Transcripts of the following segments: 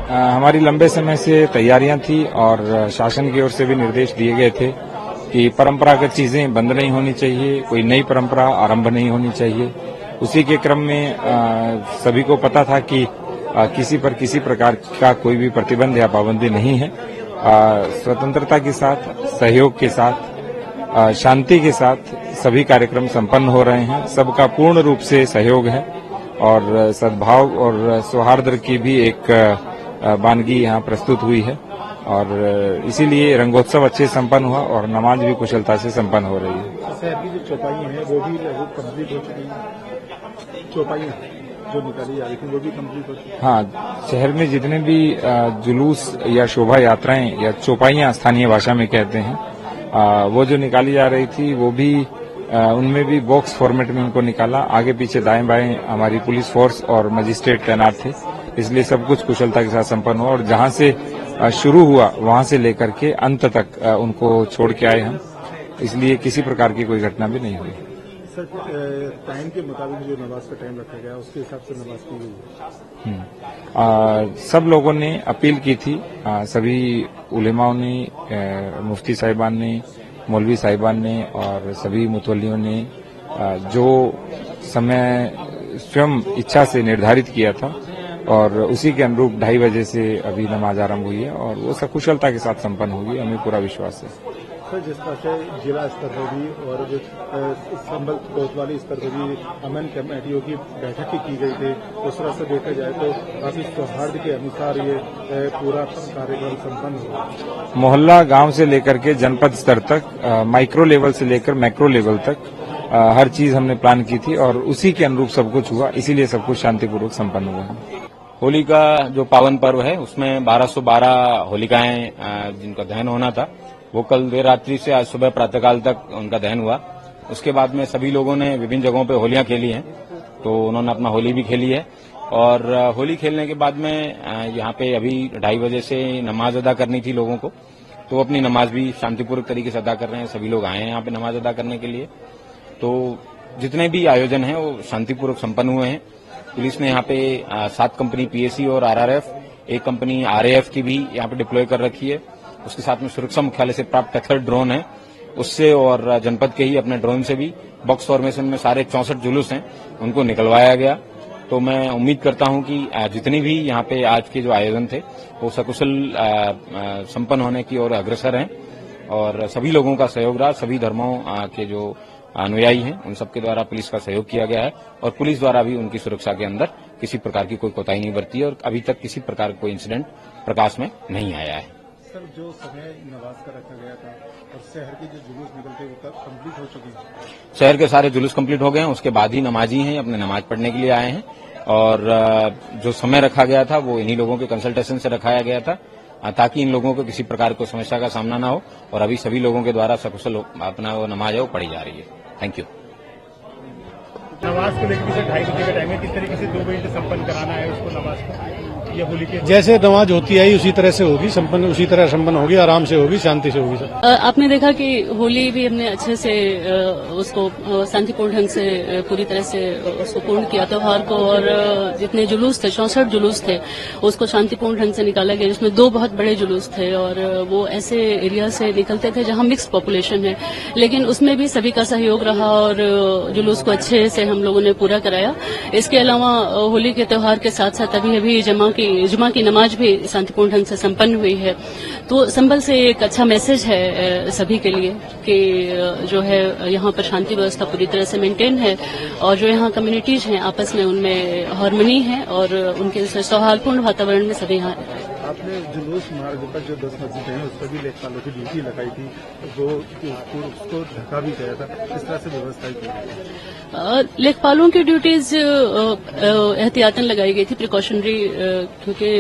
हमारी लंबे समय से तैयारियां थी और शासन की ओर से भी निर्देश दिए गए थे कि परंपरागत चीजें बंद नहीं होनी चाहिए, कोई नई परंपरा आरंभ नहीं होनी चाहिए। उसी के क्रम में सभी को पता था कि किसी पर किसी प्रकार का कोई भी प्रतिबंध या पाबंदी नहीं है। स्वतंत्रता के साथ, सहयोग के साथ, शांति के साथ सभी कार्यक्रम संपन्न हो रहे हैं। सबका पूर्ण रूप से सहयोग है और सद्भाव और सौहार्द की भी एक वानगी यहाँ प्रस्तुत हुई है और इसीलिए रंगोत्सव अच्छे संपन्न हुआ और नमाज भी कुशलता से संपन्न हो रही है। शहर की जो चौपाइयां हैं वो भी कंप्लीट हो चुकी हैं। चौपाइयां जो निकाली जा रही थी वो भी कंप्लीट हो चुकी हैं। हाँ, शहर में जितने भी जुलूस या शोभा यात्राएं या चौपाइयां स्थानीय भाषा में कहते हैं, वो जो निकाली जा रही थी वो भी उनमें भी बॉक्स फॉर्मेट में उनको निकाला। आगे पीछे दाएं बाएं हमारी पुलिस फोर्स और मजिस्ट्रेट तैनात थे, इसलिए सब कुछ कुशलता के साथ संपन्न हुआ और जहां से शुरू हुआ वहां से लेकर के अंत तक उनको छोड़ के आए हम, इसलिए किसी प्रकार की कोई घटना भी नहीं हुई। सर, टाइम के मुताबिक जो नमाज का टाइम रखा गया उसके हिसाब से नमाज की गई है। सब लोगों ने अपील की थी, सभी उलेमाओं ने, मुफ्ती साहिबान ने, मौलवी साहिबान ने और सभी मुतवल्लियों ने जो समय स्वयं इच्छा से निर्धारित किया था और उसी के अनुरूप 2:30 बजे से अभी नमाज आरंभ हुई है और वो सकुशलता के साथ संपन्न होगी, हमें पूरा विश्वास है। सर, जिस तरह से जिला स्तर पर भी और जो संभल कोतवाली स्तर पर भी अमन कमेटियों की बैठक की गई थी, उस तरह से देखा जाए तो काफी सौहार्द के अनुसार ये पूरा कार्यक्रम संपन्न हुआ। मोहल्ला गांव से लेकर के जनपद स्तर तक, माइक्रो लेवल से लेकर मैक्रो लेवल तक हर चीज हमने प्लान की थी और उसी के अनुरूप सब कुछ हुआ, इसीलिए सब कुछ शांतिपूर्वक संपन्न हुआ है। होली का जो पावन पर्व है उसमें 1212 होलिकाएं जिनका दहन होना था वो कल देर रात्रि से आज सुबह प्रातःकाल तक उनका दहन हुआ। उसके बाद में सभी लोगों ने विभिन्न जगहों पे होलियां खेली हैं, तो उन्होंने अपना होली भी खेली है और होली खेलने के बाद में यहाँ पे अभी 2:30 बजे से नमाज अदा करनी थी लोगों को, तो अपनी नमाज भी शांतिपूर्वक तरीके से अदा कर रहे हैं। सभी लोग आए हैं यहाँ पे नमाज अदा करने के लिए, तो जितने भी आयोजन हैं वो शांतिपूर्वक संपन्न हुए हैं। पुलिस ने यहाँ पे 7 कंपनी पीएसी और आरआरएफ, 1 कंपनी आरएएफ की भी यहाँ पे डिप्लॉय कर रखी है। उसके साथ में सुरक्षा मुख्यालय से प्राप्त टेथर ड्रोन है, उससे और जनपद के ही अपने ड्रोन से भी बॉक्स फॉर्मेशन में सारे 64 जुलूस हैं उनको निकलवाया गया। तो मैं उम्मीद करता हूं कि जितनी भी यहाँ पे आज के जो आयोजन थे वो सकुशल संपन्न होने की ओर अग्रसर हैं और सभी लोगों का सहयोग रहा। सभी धर्मों के जो अनुयायी हैं उन सबके द्वारा पुलिस का सहयोग किया गया है और पुलिस द्वारा भी उनकी सुरक्षा के अंदर किसी प्रकार की कोई कोताही नहीं बरती है और अभी तक किसी प्रकार का कोई इंसिडेंट प्रकाश में नहीं आया है। सर, जो समय नमाज का रखा गया था और शहर के जो जुलूस निकलते वो कंप्लीट हो चुके हैं। शहर के सारे जुलूस कंप्लीट हो गए हैं, उसके बाद ही नमाजी हैं अपने नमाज पढ़ने के लिए आए हैं और जो समय रखा गया था वो इन्हीं लोगों के कंसल्टेशन से रखाया गया था ताकि इन लोगों को किसी प्रकार की समस्या का सामना न हो और अभी सभी लोगों के द्वारा सकुशल अपना वो नमाज है वो पढ़ी जा रही है। Thank you. नमाज को लेकर 2:30 बजे का टाइम है, किस तरीके से 2 बजे संपन्न कराना है उसको नमाज को? ये होली के जैसे नमाज होती आई उसी तरह से होगी, संपन्न उसी तरह संपन्न होगी, आराम से होगी, शांति से होगी। सर, आपने देखा कि होली भी हमने अच्छे से उसको शांतिपूर्ण ढंग से पूरी तरह से उसको पूर्ण किया त्योहार को और जितने जुलूस थे 64 जुलूस थे उसको शांतिपूर्ण ढंग से निकाला गया, जिसमें 2 बहुत बड़े जुलूस थे और वो ऐसे एरिया से निकलते थे जहां मिक्स पॉपुलेशन है, लेकिन उसमें भी सभी का सहयोग रहा और जुलूस को अच्छे से हम लोगों ने पूरा कराया। इसके अलावा होली के त्योहार के साथ साथ अभी जुमा की नमाज भी शांतिपूर्ण ढंग से संपन्न हुई है। तो संभल से एक अच्छा मैसेज है सभी के लिए कि जो है यहाँ पर शांति व्यवस्था पूरी तरह से मेंटेन है और जो यहाँ कम्युनिटीज हैं आपस में उनमें हार्मनी है और उनके सौहार्दपूर्ण वातावरण में सभी यहाँ रहते हैं। आपने जुलूस मार्ग पर जो 10 मस्जिदें हैं उस पर भी लेखपालों की ड्यूटी लगाई थी, वो उसको ढका भी गया था, किस तरह से व्यवस्था की? लेखपालों की ड्यूटीज एहतियातन लगाई गई थी, प्रिकॉशनरी, क्योंकि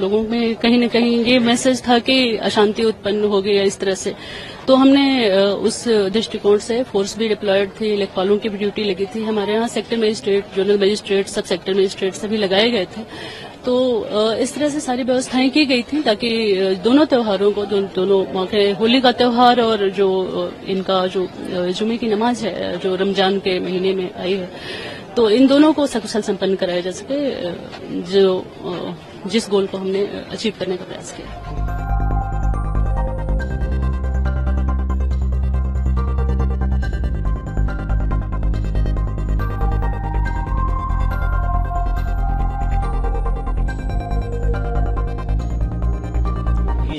लोगों में कहीं न कहीं ये मैसेज था कि अशांति उत्पन्न हो गई है इस तरह से, तो हमने उस दृष्टिकोण से फोर्स भी डिप्लॉयड थी, लेखपालों की भी ड्यूटी लगी थी। हमारे यहाँ सेक्टर मजिस्ट्रेट, जोनल मजिस्ट्रेट, सब सेक्टर मजिस्ट्रेट सभी लगाए गए थे। तो इस तरह से सारी व्यवस्थाएं की गई थी ताकि दोनों त्योहारों को, दोनों मौके, होली का त्योहार और जो इनका जो जुमे की नमाज है जो रमजान के महीने में आई है, तो इन दोनों को सकुशल संपन्न कराया जा सके, जिस गोल को हमने अचीव करने का प्रयास किया।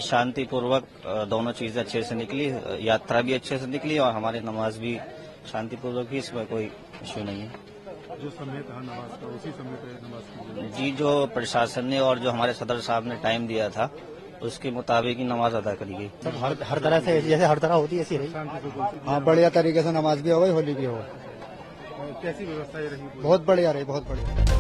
शांतिपूर्वक दोनों चीजें अच्छे से निकली, यात्रा भी अच्छे से निकली और हमारी नमाज भी शांतिपूर्वक ही, इसमें कोई इश्यू नहीं है। जो समय था नमाज का उसी समय पे नमाज की जी, जो प्रशासन ने और जो हमारे सदर साहब ने टाइम दिया था उसके मुताबिक ही नमाज अदा करी गई। सब हर तरह से जैसे हर तरह होती है ऐसी रही। शांति से बोलती हाँ, बढ़िया तरीके से नमाज भी हो गई, होली भी हो गई। कैसी व्यवस्था ये रही? बहुत बढ़िया रही, बहुत बढ़िया।